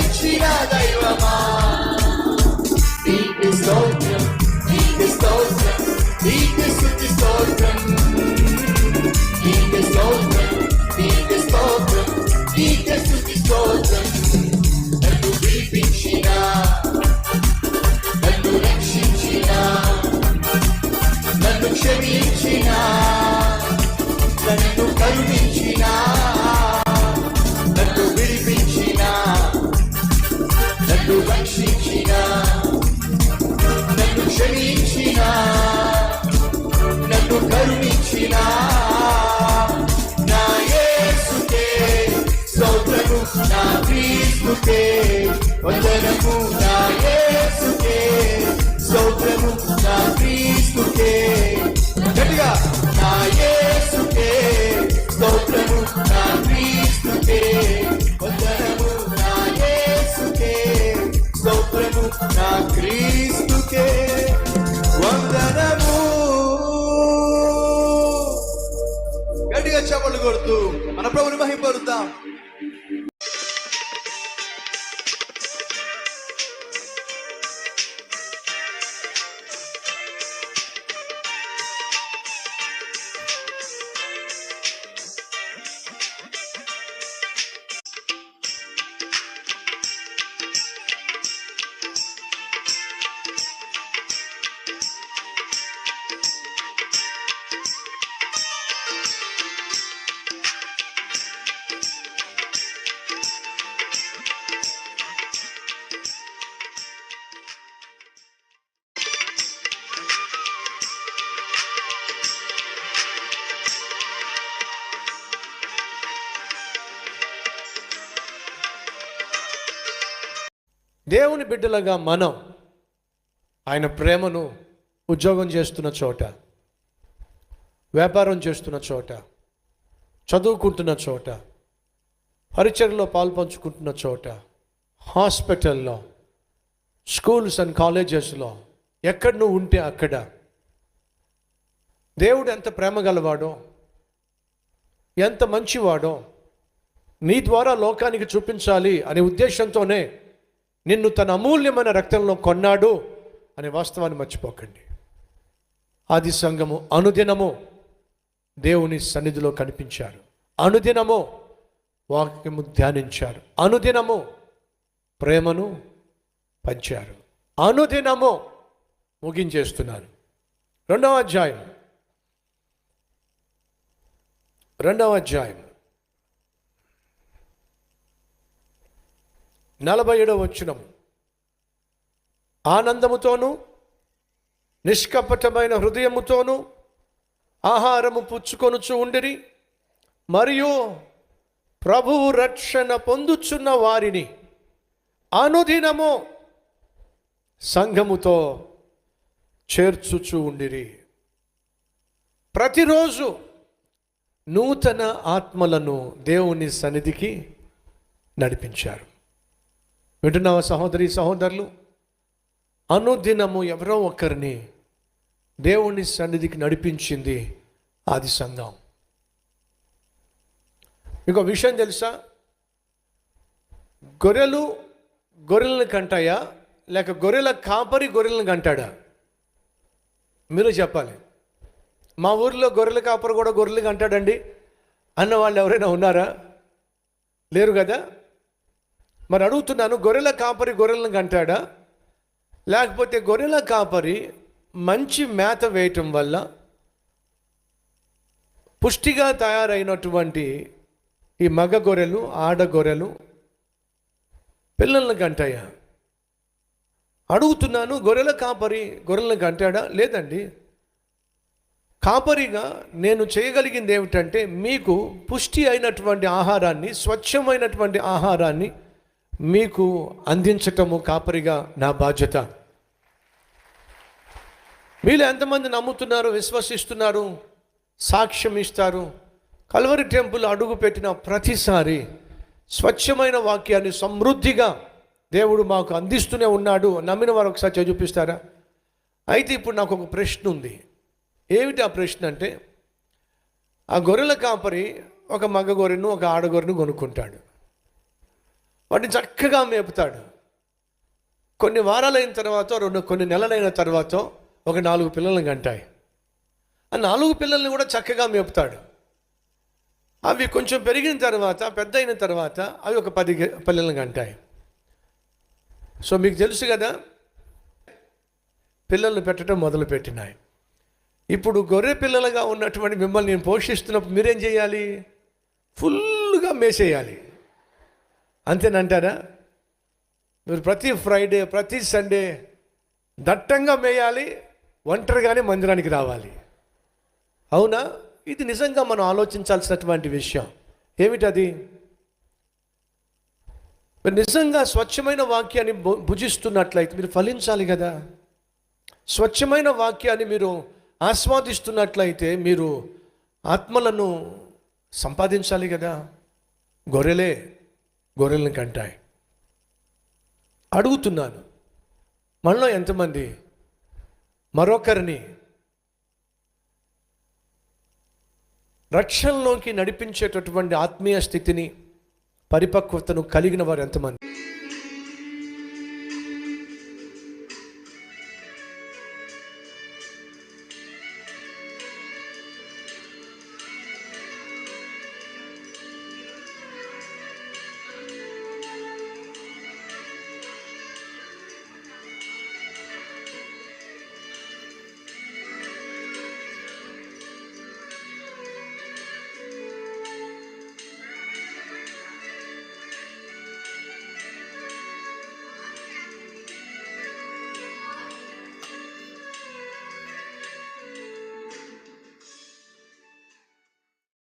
కరుణించిన దైవమా, నీకు స్తోత్రం, నీకు స్తోత్రం, నీకు స్తుతి స్తోత్రం, నీకు స్తోత్రం, నీకు స్తోత్రం, నీకు స్తుతి స్తోత్రం. నన్ను విడిపించిన, నన్ను రక్షించిన, నన్ను క్షమించిన, నన్ను కరుణించిన, నన్ను విడిపించిన, నన్ను రక్షించిన, నన్ను క్షమించిన, నన్ను కరుణించిన నా యేసుకే స్తోత్రము, నా క్రీస్తుకే వందనము, నా యేసుకే స్తోత్రము, నా క్రీస్తుకే గట్టిగా, నా యేసుకే స్తోత్రము, నా క్రీస్తుకే వందనము, నా యేసుకే స్తోత్రము, నా క్రీస్తుకే వందనము. గట్టిగా చప్పట్లు కొడుతూ మన ప్రభువుని మహిమపరుద్దాం. దేవుని బిడ్డలుగా మనం ఆయన ప్రేమను ఉద్యోగం చేస్తున్న చోట, వ్యాపారం చేస్తున్న చోట, చదువుకుంటున్న చోట, పరిచర్యలో పాల్పంచుకుంటున్న చోట, హాస్పిటల్లో, స్కూల్స్ అండ్ కాలేజెస్లో, ఎక్కడ నువ్వు ఉంటే అక్కడ దేవుడు ఎంత ప్రేమ గలవాడో, ఎంత మంచివాడో నీ ద్వారా లోకానికి చూపించాలి అనే ఉద్దేశంతోనే నిన్ను తన అమూల్యమైన రక్తంలో కొన్నాడు అనే వాస్తవాన్ని మర్చిపోకండి. ఆది సంఘము అనుదినము దేవుని సన్నిధిలో కనిపించారు, అనుదినము వాక్యము ధ్యానించారు, అనుదినము ప్రేమను పంచారు, అనుదినము ముగించేస్తున్నారు. రెండవ అధ్యాయం 47వ వచనం. ఆనందముతోనూ నిష్కపటమైన హృదయముతోనూ ఆహారము పుచ్చుకొనుచు ఉండిరి, మరియు ప్రభువు రక్షణ పొందుచున్న వారిని అనుదినము సంఘముతో చేర్చుచు ఉండిరి. ప్రతిరోజు నూతన ఆత్మలను దేవుని సన్నిధికి నడిపించారు. వింటున్నావా సహోదరి సహోదరులు? అనుదినము ఎవరో ఒకరిని దేవుని సన్నిధికి నడిపించింది ఆది సంఘం. మీకు విషయం తెలుసా? గొర్రెలను కంటాయా, లేక గొర్రెల కాపరి గొర్రెలను కంటాడా? మీరు చెప్పాలి. మా ఊర్లో గొర్రెల కాపరి కూడా గొర్రెలు కంటాడండి అన్న వాళ్ళు ఎవరైనా ఉన్నారా? లేరు కదా. మరి అడుగుతున్నాను, గొర్రెల కాపరి గొర్రెలను కంటాడా, లేకపోతే గొర్రెల కాపరి మంచి మేత వేయటం వల్ల పుష్టిగా తయారైనటువంటి ఈ మగ గొర్రెలు, ఆడ గొర్రెలు పిల్లలను కంటాయా? అడుగుతున్నాను. గొర్రెల కాపరి గొర్రెలను కంటాడా? లేదండి. కాపరిగా నేను చేయగలిగింది ఏమిటంటే మీకు పుష్టి అయినటువంటి ఆహారాన్ని, స్వచ్ఛమైనటువంటి ఆహారాన్ని మీకు అందించటము కాపరిగా నా బాధ్యత. మీరు ఎంతమంది నమ్ముతున్నారు, విశ్వసిస్తున్నారు, సాక్ష్యం ఇస్తారు? కల్వరి టెంపుల్ అడుగు పెట్టిన ప్రతిసారి స్వచ్ఛమైన వాక్యాన్ని సమృద్ధిగా దేవుడు మాకు అందిస్తూనే ఉన్నాడు. నమ్మిన వారు ఒకసారి చూపిస్తారా? అయితే ఇప్పుడు నాకు ఒక ప్రశ్న ఉంది. ఏమిటి ఆ ప్రశ్న అంటే, ఆ గొర్రెల కాపరి ఒక మగ గొర్రెను, ఒక ఆడగొర్రెను కొనుక్కుంటాడు. వాటిని చక్కగా మేపుతాడు. కొన్ని వారాలైన తర్వాత కొన్ని నెలలైన తర్వాత ఒక 4 పిల్లల్ని కంటాయి. ఆ 4 పిల్లల్ని కూడా చక్కగా మేపుతాడు. అవి కొంచెం పెరిగిన తర్వాత, పెద్ద అయిన తర్వాత అవి ఒక 10 పిల్లల్ని కంటాయి. సో మీకు తెలుసు కదా, పిల్లల్ని పెట్టడం మొదలుపెట్టినాయి. ఇప్పుడు గొర్రె పిల్లలుగా ఉన్నటువంటి మిమ్మల్ని నేను పోషిస్తున్నప్పుడు మీరేం చేయాలి? ఫుల్గా మేసేయాలి. అంతేనంటారా? మీరు ప్రతి ఫ్రైడే, ప్రతి సండే దట్టంగా మేయాలి, ఒంటరిగానే మందిరానికి రావాలి. అవునా? ఇది నిజంగా మనం ఆలోచించాల్సినటువంటి విషయం. ఏమిటది? మీరు నిజంగా స్వచ్ఛమైన వాక్యాన్ని భుజిస్తున్నట్లయితే మీరు ఫలించాలి కదా. స్వచ్ఛమైన వాక్యాన్ని మీరు ఆస్వాదిస్తున్నట్లయితే మీరు ఆత్మలను సంపాదించాలి కదా. గొర్రెలను కంటాయి. అడుగుతున్నాను, మనలో ఎంతమంది మరొకరిని రక్షణలోకి నడిపించేటటువంటి ఆత్మీయ స్థితిని, పరిపక్వతను కలిగిన వారు ఎంతమంది?